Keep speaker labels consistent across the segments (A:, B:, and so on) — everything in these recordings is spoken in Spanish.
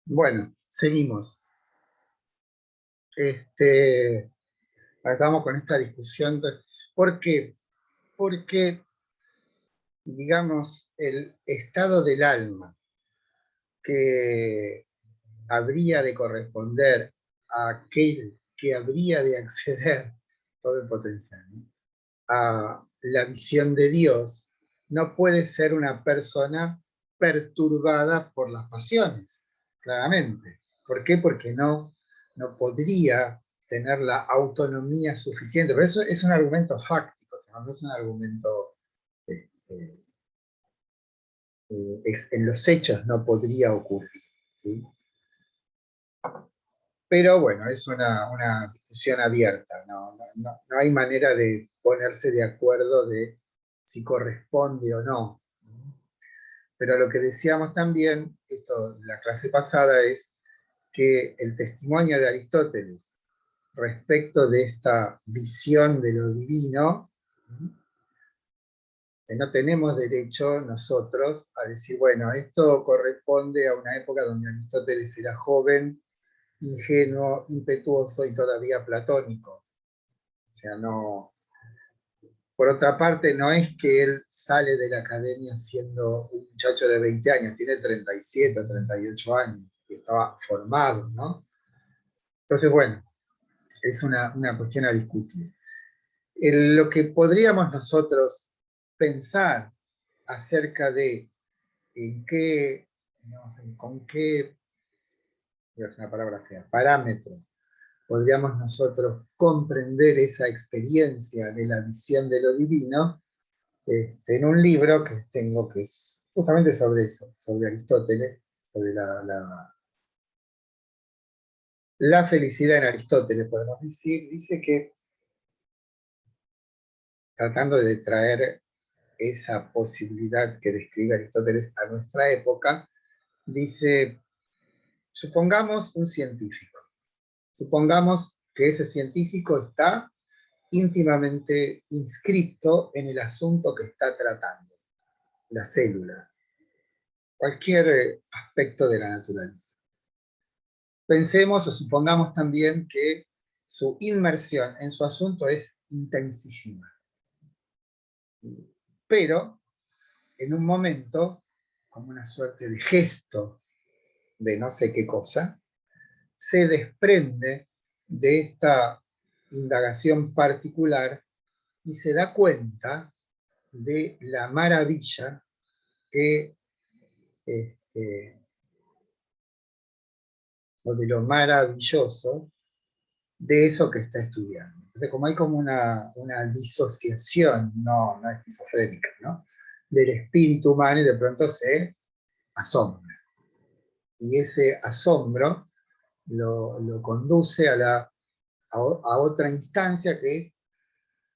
A: Bueno, seguimos. Ahora estamos con esta discusión. ¿Por qué? Porque, digamos, el estado del alma que habría de corresponder a aquel que habría de acceder, todo el potencial, ¿no?, a la visión de Dios, no puede ser una persona perturbada por las pasiones, claramente. ¿Por qué? Porque no podría tener la autonomía suficiente. Pero eso es un argumento fáctico, no es un argumento, este, en los hechos no podría ocurrir, ¿sí? Pero bueno, es una discusión abierta, no hay manera de ponerse de acuerdo de si corresponde o no. Pero lo que decíamos también, esto en la clase pasada, es que el testimonio de Aristóteles respecto de esta visión de lo divino, que no tenemos derecho nosotros a decir, bueno, esto corresponde a una época donde Aristóteles era joven, ingenuo, impetuoso y todavía platónico. O sea, no. Por otra parte, no es que él sale de la academia siendo un muchacho de 20 años, tiene 37, 38 años, y estaba formado, ¿no? Entonces, bueno, es una cuestión a discutir. Lo que podríamos nosotros pensar acerca de en qué, con qué, es una palabra fea, parámetro podríamos nosotros comprender esa experiencia de la visión de lo divino, en un libro que tengo que es justamente sobre eso, sobre Aristóteles, sobre la felicidad en Aristóteles, podemos decir. Dice que, tratando de traer esa posibilidad que describe Aristóteles a nuestra época, dice, supongamos un científico, supongamos que ese científico está íntimamente inscripto en el asunto que está tratando, la célula, cualquier aspecto de la naturaleza. Pensemos o supongamos también que su inmersión en su asunto es intensísima. Pero, en un momento, como una suerte de gesto de no sé qué cosa, se desprende de esta indagación particular y se da cuenta de la maravilla que, o de lo maravilloso de eso que está estudiando. Entonces, como hay como una disociación, no esquizofrénica, ¿no?, del espíritu humano, y de pronto se asombra. Y ese asombro lo conduce a otra instancia, que es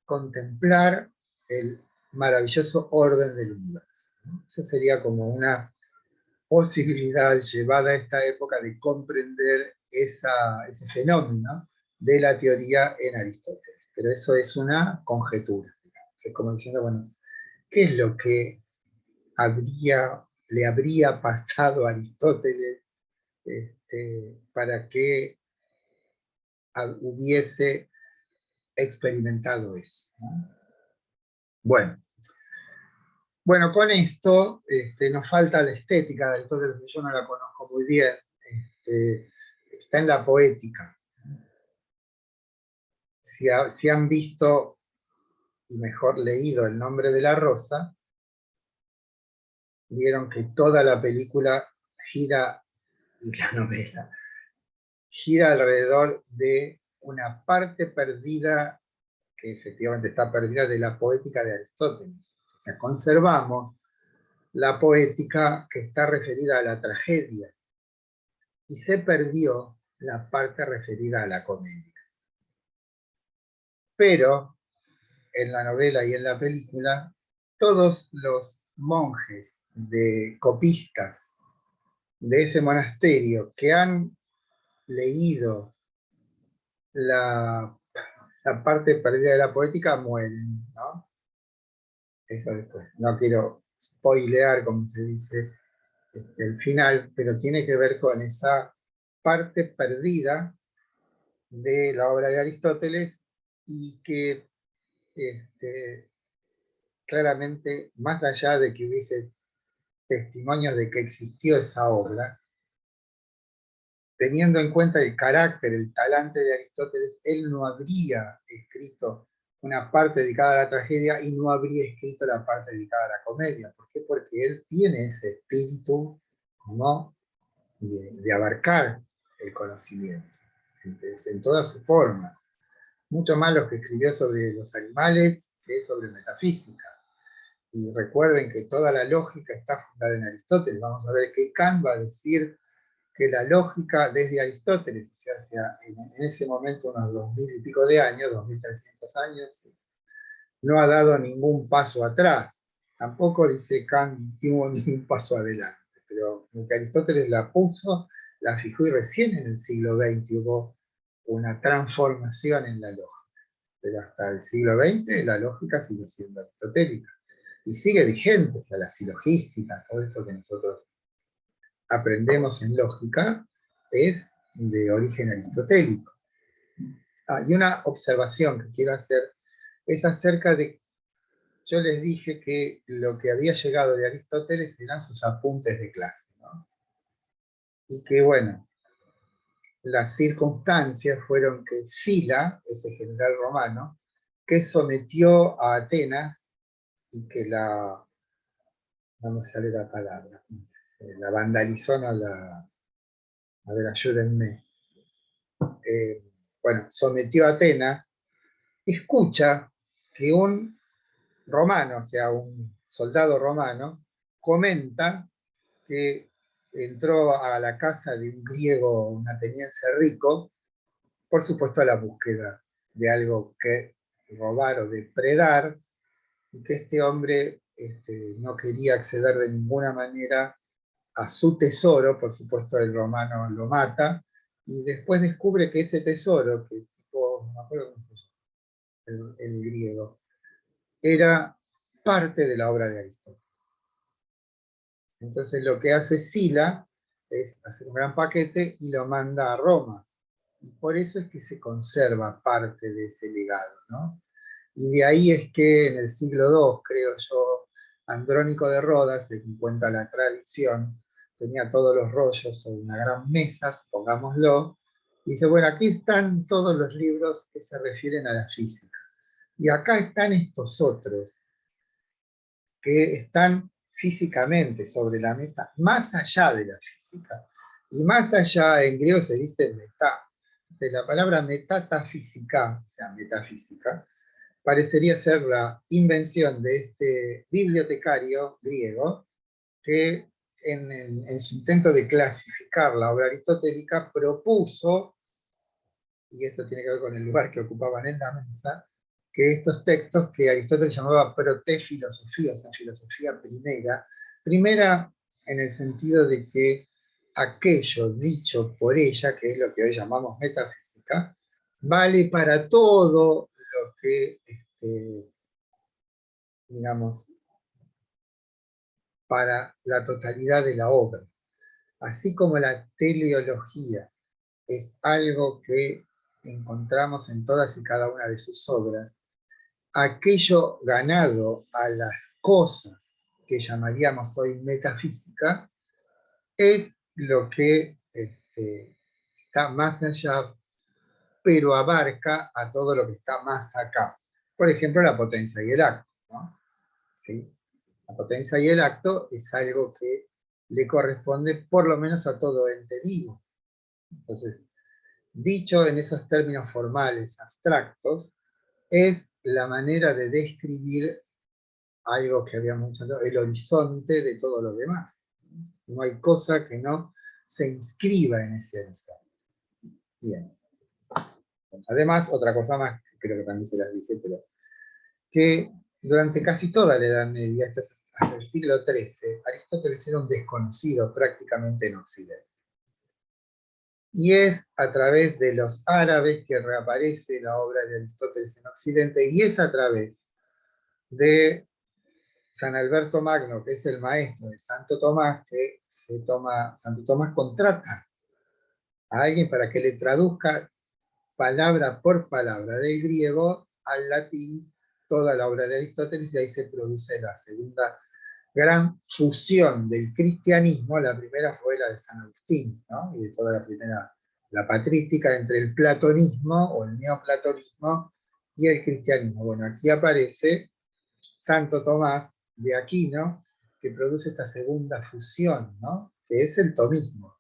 A: contemplar el maravilloso orden del universo, ¿no? Esa sería como una posibilidad llevada a esta época de comprender ese fenómeno de la teoría en Aristóteles. Pero eso es una conjetura, digamos. Es como diciendo, bueno, ¿qué es lo que le habría pasado a Aristóteles para que hubiese experimentado eso, ¿no? Bueno, con esto nos falta la estética de Aristóteles, que yo no la conozco muy bien. Está en la poética. Si han visto y mejor leído El nombre de la rosa, vieron que toda la película gira, y la novela, gira alrededor de una parte perdida, que efectivamente está perdida, de la poética de Aristóteles. O sea, conservamos la poética que está referida a la tragedia, y se perdió la parte referida a la comedia. Pero en la novela y en la película, todos los monjes copistas de ese monasterio que han leído la, la parte perdida de la poética mueren, ¿no? Eso después. No quiero spoilear, como se dice, el final, pero tiene que ver con esa parte perdida de la obra de Aristóteles y que claramente, más allá de que hubiese testimonios de que existió esa obra, teniendo en cuenta el carácter, el talante de Aristóteles, él no habría escrito una parte dedicada a la tragedia y no habría escrito la parte dedicada a la comedia. ¿Por qué? Porque él tiene ese espíritu, ¿no?, de abarcar el conocimiento, en toda su forma. Mucho más lo que escribió sobre los animales que sobre metafísica. Y recuerden que toda la lógica está fundada en Aristóteles. Vamos a ver que Kant va a decir que la lógica desde Aristóteles, o sea, en ese momento unos 2000 y pico de años, 2300 años, no ha dado ningún paso atrás. Tampoco, dice Kant, tuvo ningún paso adelante. Pero que Aristóteles la puso, la fijó, y recién en el siglo XX hubo una transformación en la lógica. Pero hasta el siglo XX la lógica sigue siendo aristotélica. Y sigue vigente, o sea, la silogística, todo esto que nosotros aprendemos en lógica, es de origen aristotélico. Y una observación que quiero hacer es acerca de, yo les dije que lo que había llegado de Aristóteles eran sus apuntes de clase, ¿no? Y que, bueno, las circunstancias fueron que Sila, ese general romano, que sometió a Atenas y que no me sale la palabra, la vandalizó, no la, a ver, ayúdenme, bueno, sometió a Atenas, escucha que un romano, o sea, un soldado romano, comenta que entró a la casa de un griego, un ateniense rico, por supuesto a la búsqueda de algo que robar o depredar, y que este hombre no quería acceder de ninguna manera a su tesoro. Por supuesto el romano lo mata, y después descubre que ese tesoro, que tipo, no me acuerdo cómo se llama, el griego, era parte de la obra de Aristóteles. Entonces lo que hace Sila es hacer un gran paquete y lo manda a Roma. Y por eso es que se conserva parte de ese legado, ¿no? Y de ahí es que en el siglo II, creo yo, Andrónico de Rodas, según cuenta la tradición, tenía todos los rollos sobre una gran mesa, supongámoslo, y dice, bueno, aquí están todos los libros que se refieren a la física. Y acá están estos otros, que están físicamente sobre la mesa, más allá de la física. Y más allá, en griego se dice metá. La palabra metatafísica, o sea, metafísica, parecería ser la invención de este bibliotecario griego que en su intento de clasificar la obra aristotélica propuso, y esto tiene que ver con el lugar que ocupaban en la mesa, que estos textos que Aristóteles llamaba protefilosofía, o sea, filosofía primera en el sentido de que aquello dicho por ella, que es lo que hoy llamamos metafísica, vale para todo lo que, digamos, para la totalidad de la obra. Así como la teleología es algo que encontramos en todas y cada una de sus obras, aquello ganado a las cosas que llamaríamos hoy metafísica es lo que está más allá, pero abarca a todo lo que está más acá. Por ejemplo, la potencia y el acto, ¿no? ¿Sí? La potencia y el acto es algo que le corresponde por lo menos a todo ente vivo. Entonces, dicho en esos términos formales, abstractos, es la manera de describir algo que habíamos hablado, el horizonte de todo lo demás. No hay cosa que no se inscriba en ese horizonte. Bien. Además, otra cosa más, creo que también se las dije, pero que durante casi toda la Edad Media, hasta el siglo XIII, Aristóteles era un desconocido prácticamente en Occidente. Y es a través de los árabes que reaparece la obra de Aristóteles en Occidente, y es a través de San Alberto Magno, que es el maestro de Santo Tomás, Santo Tomás contrata a alguien para que le traduzca palabra por palabra del griego al latín toda la obra de Aristóteles, y ahí se produce la segunda gran fusión del cristianismo. La primera fue la de San Agustín, ¿no? Y de toda la primera, la patrística entre el platonismo o el neoplatonismo y el cristianismo. Bueno, aquí aparece Santo Tomás de Aquino, que produce esta segunda fusión, ¿no? Que es el tomismo.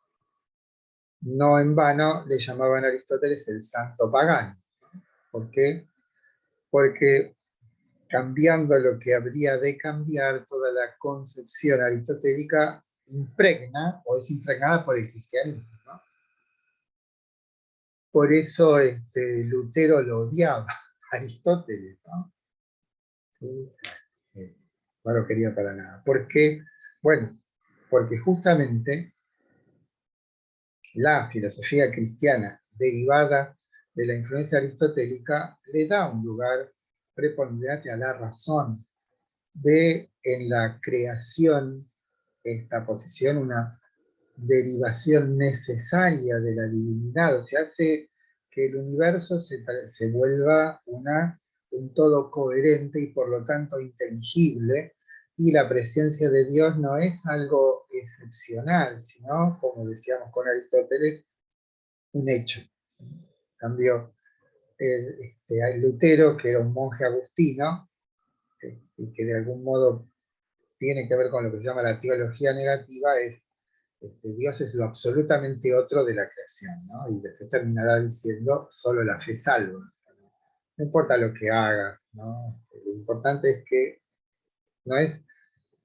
A: No en vano le llamaban a Aristóteles el santo pagano. ¿Por qué? Porque cambiando lo que habría de cambiar, toda la concepción aristotélica impregna o es impregnada por el cristianismo, ¿no? Por eso Lutero lo odiaba, Aristóteles, ¿no? Sí, no lo quería para nada. ¿Por qué? Bueno, porque justamente la filosofía cristiana derivada de la influencia aristotélica le da un lugar preponderante a la razón, ve en la creación esta posición una derivación necesaria de la divinidad, o sea, hace que el universo se vuelva un todo coherente y por lo tanto inteligible, y la presencia de Dios no es algo excepcional, sino, como decíamos con Aristóteles, un hecho. En cambio, hay Lutero, que era un monje agustino, y que de algún modo tiene que ver con lo que se llama la teología negativa, es Dios es lo absolutamente otro de la creación, ¿no? Y después terminará diciendo, solo la fe salva. No importa lo que hagas, ¿no? Lo importante es que no es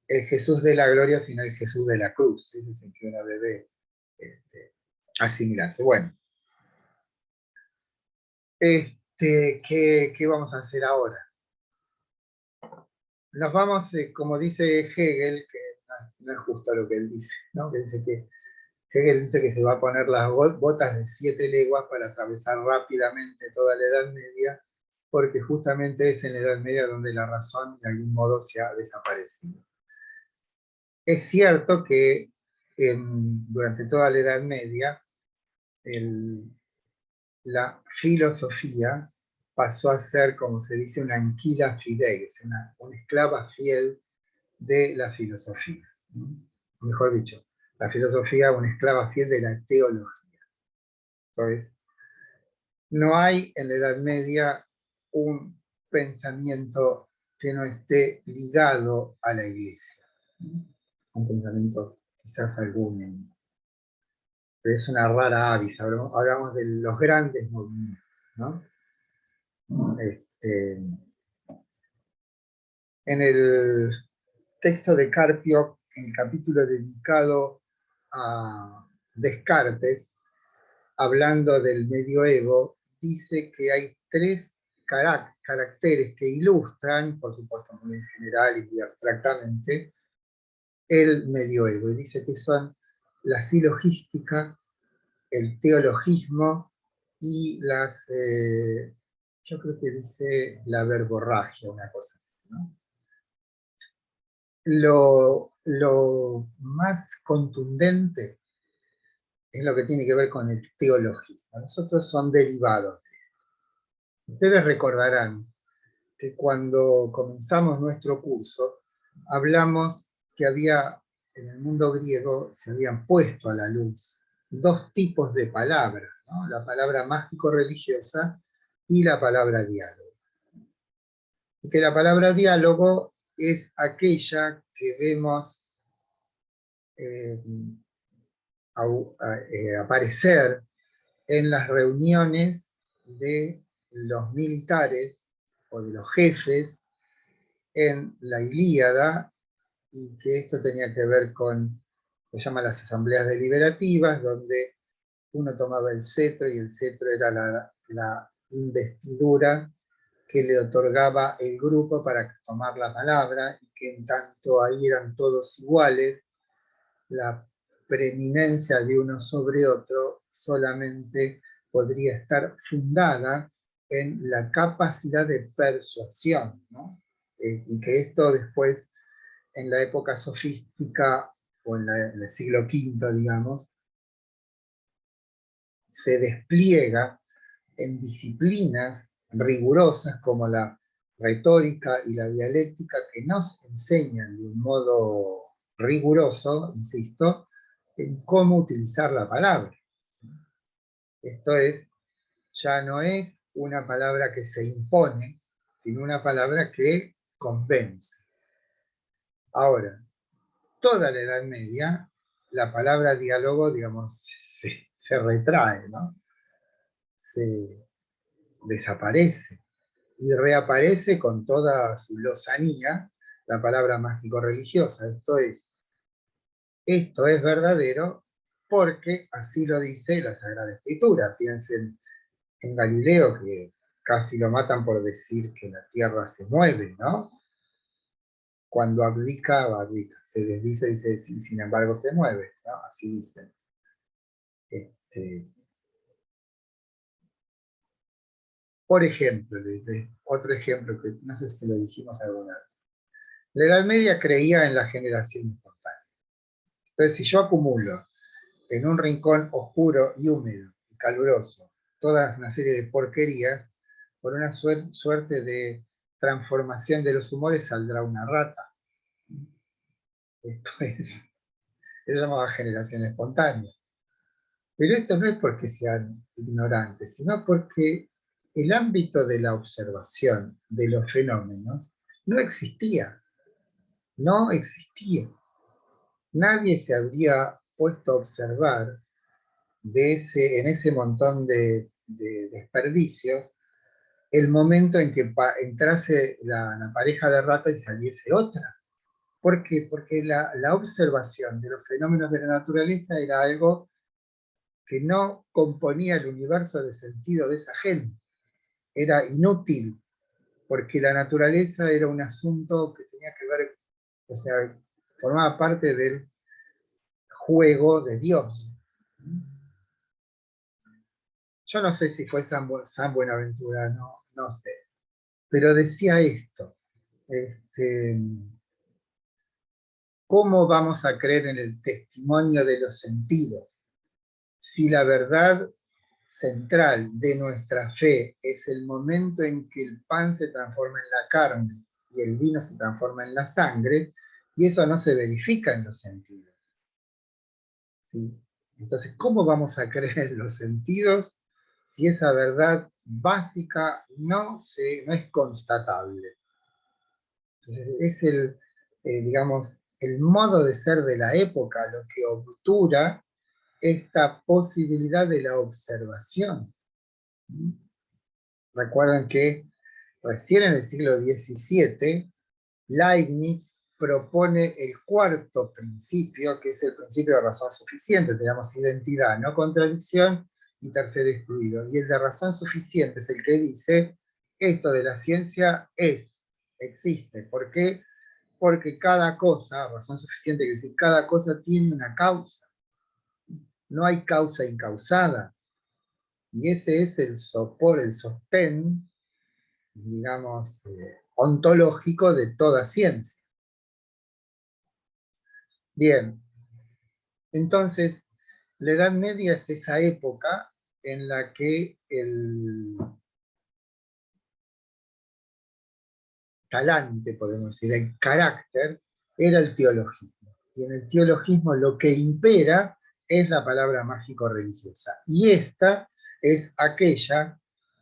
A: el Jesús de la gloria, sino el Jesús de la cruz. Ese es el que uno debe asimilarse. Bueno, ¿qué vamos a hacer ahora? Nos vamos, como dice Hegel, que no es justo lo que él dice, ¿no? Que dice que Hegel dice que se va a poner las botas de 7 leguas para atravesar rápidamente toda la Edad Media, porque justamente es en la Edad Media donde la razón de algún modo se ha desaparecido. Es cierto que durante toda la Edad Media la filosofía pasó a ser, como se dice, una anquila fidei, una esclava fiel de la filosofía. Mejor dicho, la filosofía una esclava fiel de la teología. Entonces, no hay en la Edad Media un pensamiento que no esté ligado a la Iglesia. Un pensamiento quizás algún, pero es una rara avis. Hablamos de los grandes movimientos, ¿no? En el texto de Carpio, en el capítulo dedicado a Descartes, hablando del medioevo, dice que hay 3 caracteres que ilustran, por supuesto muy en general y muy abstractamente, el medioevo. Y dice que son la silogística, el teologismo y yo creo que dice la verborragia, una cosa así, ¿no? Lo más contundente es lo que tiene que ver con el teologismo. Los otros son derivados. Ustedes recordarán que cuando comenzamos nuestro curso, hablamos que en el mundo griego se habían puesto a la luz 2 tipos de palabras, ¿no? La palabra mágico-religiosa y la palabra diálogo. Y que la palabra diálogo es aquella que vemos aparecer en las reuniones de los militares o de los jefes en la Ilíada, y que esto tenía que ver con lo que se llaman las asambleas deliberativas, donde uno tomaba el cetro y el cetro era la investidura que le otorgaba el grupo para tomar la palabra, y que en tanto ahí eran todos iguales, la preeminencia de uno sobre otro solamente podría estar fundada en la capacidad de persuasión, ¿no? Y que esto después en la época sofística, o en el siglo V, digamos, se despliega en disciplinas rigurosas como la retórica y la dialéctica, que nos enseñan de un modo riguroso, insisto, en cómo utilizar la palabra. Esto es, ya no es una palabra que se impone, sino una palabra que convence. Ahora, toda la Edad Media, la palabra diálogo, digamos, se retrae, ¿no? Se desaparece y reaparece con toda su lozanía la palabra mágico-religiosa. Esto es verdadero porque así lo dice la Sagrada Escritura. Piensen en Galileo, que casi lo matan por decir que la Tierra se mueve, ¿no? Cuando abdica, se desdice, dice, sin embargo se mueve, ¿no? Así dicen. Por ejemplo, otro ejemplo que no sé si lo dijimos alguna vez. La Edad Media creía en la generación espontánea. Entonces, si yo acumulo en un rincón oscuro y húmedo y caluroso toda una serie de porquerías, por una suerte de transformación de los humores saldrá una rata. Esto es llamada generación espontánea. Pero esto no es porque sean ignorantes, sino porque el ámbito de la observación de los fenómenos no existía. No existía. Nadie se habría puesto a observar en ese montón de desperdicios el momento en que entrase la pareja de rata y saliese otra. ¿Por qué? Porque la observación de los fenómenos de la naturaleza era algo que no componía el universo de sentido de esa gente. Era inútil, porque la naturaleza era un asunto que tenía que ver, o sea, formaba parte del juego de Dios. Yo no sé si fue San Buenaventura, no sé, pero decía esto, ¿cómo vamos a creer en el testimonio de los sentidos si la verdad central de nuestra fe es el momento en que el pan se transforma en la carne y el vino se transforma en la sangre, y eso no se verifica en los sentidos? ¿Sí? Entonces, ¿cómo vamos a creer en los sentidos si esa verdad básica no es constatable? Entonces, es digamos, el modo de ser de la época lo que obtura esta posibilidad de la observación. Recuerden que recién en el siglo XVII, Leibniz propone el cuarto principio, que es el principio de razón suficiente. Tenemos identidad, no contradicción, y tercero excluido. Y el de razón suficiente es el que dice, esto de la ciencia existe. ¿Por qué? Porque cada cosa, razón suficiente quiere decir, cada cosa tiene una causa. No hay causa incausada. Y ese es el sopor, el sostén, digamos, ontológico de toda ciencia. Bien, entonces, la Edad Media es esa época en la que el talante, podemos decir, el carácter, era el teologismo. Y en el teologismo lo que impera es la palabra mágico-religiosa. Y esta es aquella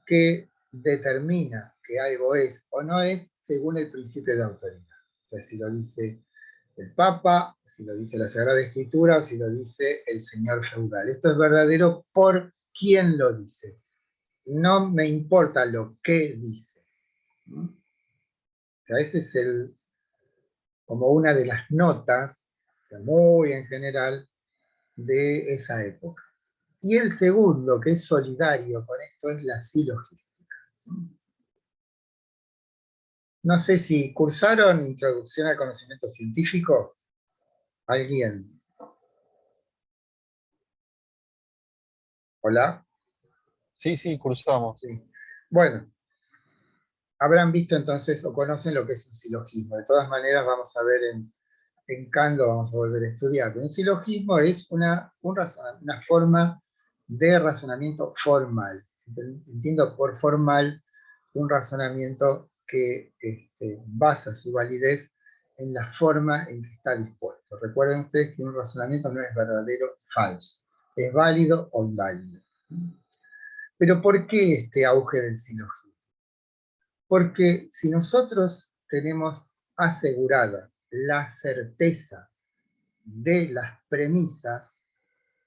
A: que determina que algo es o no es según el principio de autoridad. O sea, si lo dice el Papa, si lo dice la Sagrada Escritura o si lo dice el señor feudal. Esto es verdadero por quien lo dice. No me importa lo que dice. ¿No? O sea, ese es como una de las notas, o sea, muy en general, de esa época. Y el segundo, que es solidario con esto, es la silogística. No sé si cursaron Introducción al Conocimiento Científico. ¿Alguien? ¿Hola?
B: Sí, sí, cursamos.
A: Sí. Bueno, habrán visto entonces o conocen lo que es un silogismo. De todas maneras, vamos a ver en Kant lo vamos a volver a estudiar, pero un silogismo es una forma de razonamiento formal. Entiendo por formal un razonamiento que basa su validez en la forma en que está dispuesto. Recuerden ustedes que un razonamiento no es verdadero o falso, es válido o inválido. Pero ¿por qué este auge del silogismo? Porque si nosotros tenemos asegurada la certeza de las premisas,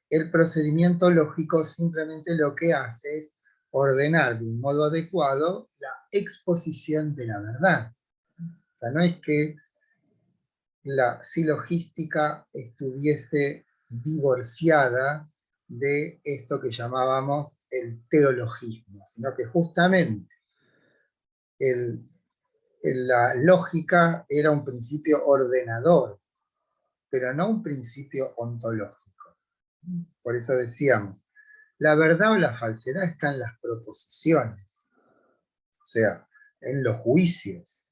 A: el procedimiento lógico simplemente lo que hace es ordenar de un modo adecuado la exposición de la verdad. O sea, no es que la silogística estuviese divorciada de esto que llamábamos el teologismo, sino que justamente el, la lógica era un principio ordenador, pero no un principio ontológico. Por eso decíamos, la verdad o la falsedad está en las proposiciones, o sea, en los juicios.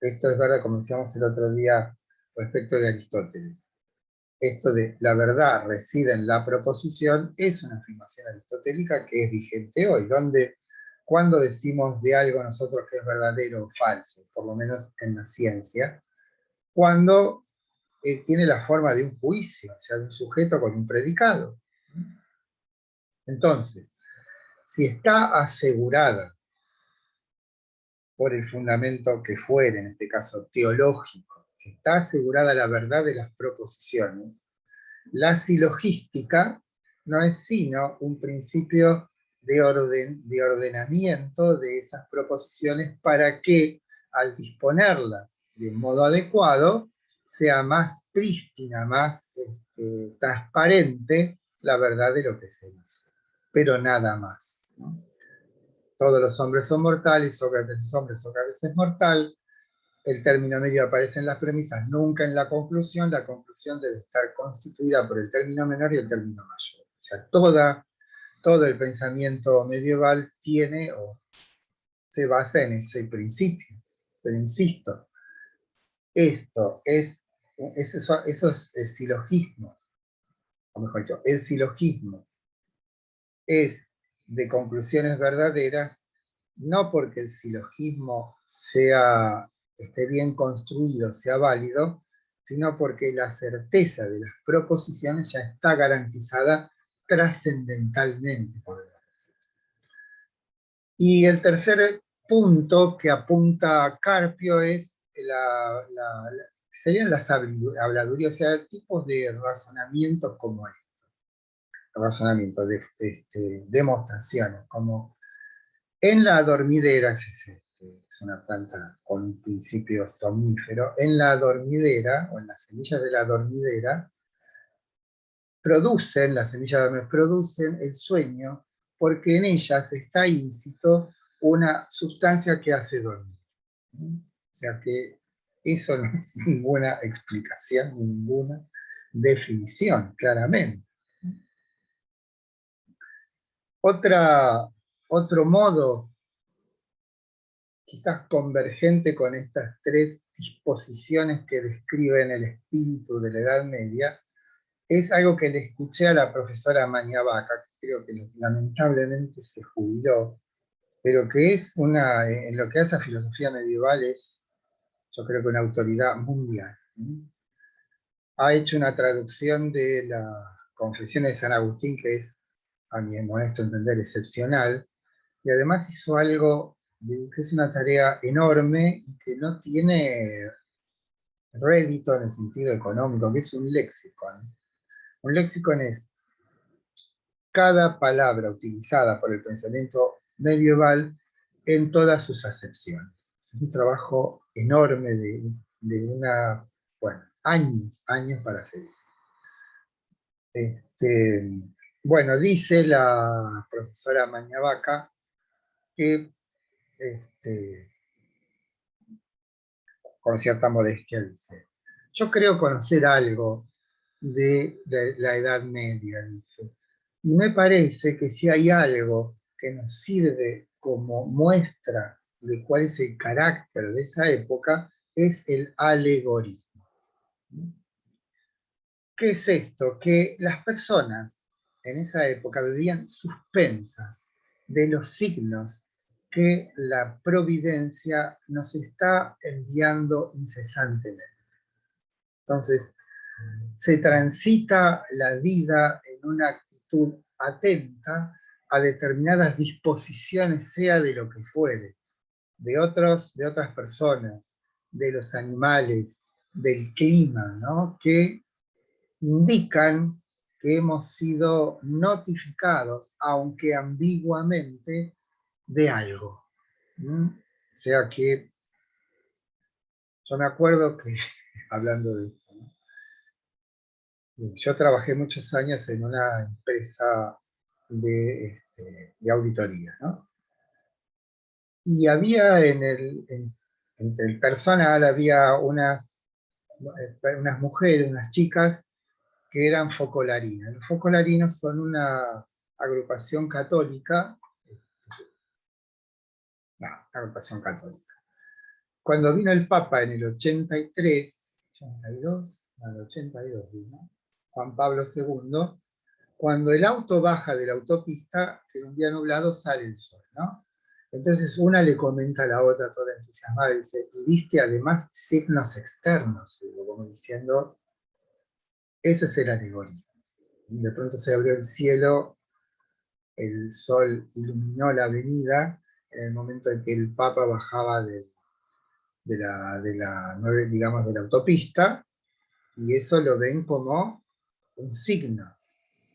A: Esto es verdad, como decíamos el otro día respecto de Aristóteles. Esto de la verdad reside en la proposición es una afirmación aristotélica que es vigente hoy, donde cuando decimos de algo nosotros que es verdadero o falso, por lo menos en la ciencia, cuando tiene la forma de un juicio, o sea, de un sujeto con un predicado. Entonces, si está asegurada por el fundamento que fuere, en este caso teológico, si está asegurada la verdad de las proposiciones, la silogística no es sino un principio de ordenamiento de esas proposiciones para que, al disponerlas de un modo adecuado, sea más prístina, más transparente la verdad de lo que se dice. Pero nada más, ¿no? Todos los hombres son mortales, Sócrates es hombre, Sócrates es mortal. El término medio aparece en las premisas, nunca en la conclusión. La conclusión debe estar constituida por el término menor y el término mayor. O sea, todo el pensamiento medieval tiene o se basa en ese principio. Pero insisto, esos silogismos, o mejor dicho, el silogismo es de conclusiones verdaderas, no porque el silogismo esté bien construido, sea válido, sino porque la certeza de las proposiciones ya está garantizada trascendentalmente, podemos decir. Y el tercer punto que apunta Carpio es serían las habladurías, o sea, tipos de razonamientos como este, razonamientos de demostraciones, como en la dormidera, es una planta con un principio somnífero, en la dormidera, o en las semillas de la dormidera, las semillas producen el sueño, porque en ellas está íncito una sustancia que hace dormir. O sea que eso no es ninguna explicación, ninguna definición, claramente. Otro modo, quizás convergente con estas tres disposiciones que describen el espíritu de la Edad Media, es algo que le escuché a la profesora Mañavaca, que creo que lamentablemente se jubiló, pero que es en lo que hace a filosofía medieval es, yo creo que una autoridad mundial. Ha hecho una traducción de las Confesiones de San Agustín, que es, a mi modesto entender, excepcional, y además hizo algo que es una tarea enorme y que no tiene rédito en el sentido económico, que es un léxico. Un léxico es cada palabra utilizada por el pensamiento medieval en todas sus acepciones. Es un trabajo enorme años para hacer eso. Bueno, dice la profesora Mañavaca que, con cierta modestia, dice: yo creo conocer algo de la Edad Media, dice, y me parece que si hay algo que nos sirve como muestra de cuál es el carácter de esa época, es el alegorismo. ¿qué es esto? Que las personas en esa época vivían suspensas de los signos que la providencia nos está enviando incesantemente. Entonces, se transita la vida en una actitud atenta a determinadas disposiciones, sea de lo que fuere, de otras personas, de los animales, del clima, ¿no? Que indican que hemos sido notificados, aunque ambiguamente, de algo. ¿Mm? O sea que yo me acuerdo que, hablando de esto, ¿no? Yo trabajé muchos años en una empresa de auditoría, ¿no? Y había entre el personal, había unas mujeres, unas chicas, que eran focolarinas. Los focolarinos son una agrupación católica, agrupación católica. Cuando vino el Papa en el 83, 82, no, el 82 vino, Juan Pablo II, cuando el auto baja de la autopista, en un día nublado sale el sol, ¿no? Entonces una le comenta a la otra toda entusiasmada, dice, y viste además signos externos, como diciendo, eso es el alegorismo. De pronto se abrió el cielo, el sol iluminó la avenida en el momento en que el Papa bajaba digamos, de la autopista, y eso lo ven como un signo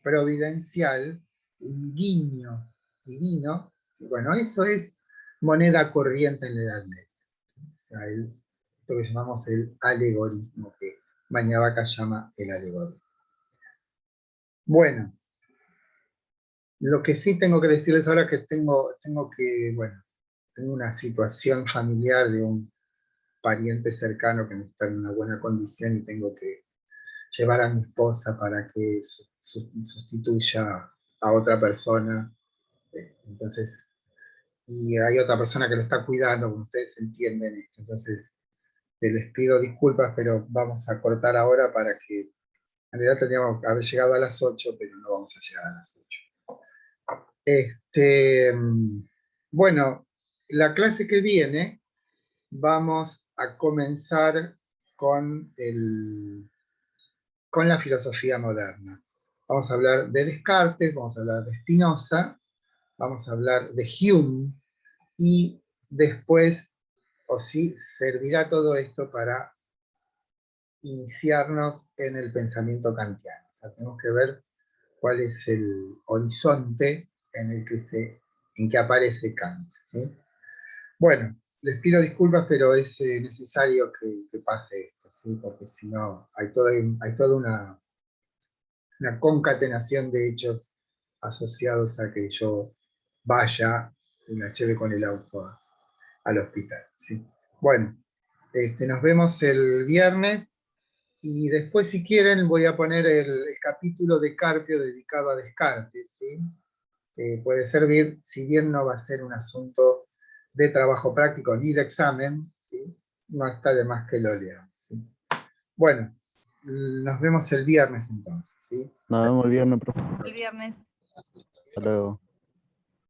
A: providencial, un guiño divino. Bueno, eso es moneda corriente en la Edad Media. O sea, esto que llamamos el alegorismo, que Bañavaca llama el alegorismo. Bueno, lo que sí tengo que decirles ahora es que tengo una situación familiar de un pariente cercano que no está en una buena condición y tengo que llevar a mi esposa para que sustituya a otra persona. Entonces, y hay otra persona que lo está cuidando, como ustedes entienden esto. Entonces, les pido disculpas, pero vamos a cortar ahora para que, en realidad tendríamos que haber llegado a las 8, pero no vamos a llegar a las 8. Bueno, la clase que viene vamos a comenzar con la filosofía moderna. Vamos a hablar de Descartes, vamos a hablar de Spinoza, vamos a hablar de Hume, y después, o sí, servirá todo esto para iniciarnos en el pensamiento kantiano. O sea, tenemos que ver cuál es el horizonte en que aparece Kant, ¿sí? Bueno, les pido disculpas, pero es necesario que pase esto, ¿sí? Porque si no, hay toda una concatenación de hechos asociados a que yo vaya y la lleve con el auto al hospital, ¿sí? Bueno, nos vemos el viernes, y después, si quieren, voy a poner el capítulo de Carpio dedicado a Descartes, ¿sí? Puede servir, si bien no va a ser un asunto de trabajo práctico ni de examen, ¿sí? No está de más que lo lean, ¿sí? Bueno, nos vemos el viernes entonces, ¿sí?
C: Nos vemos el viernes, profe.
D: El viernes.
C: Hasta luego.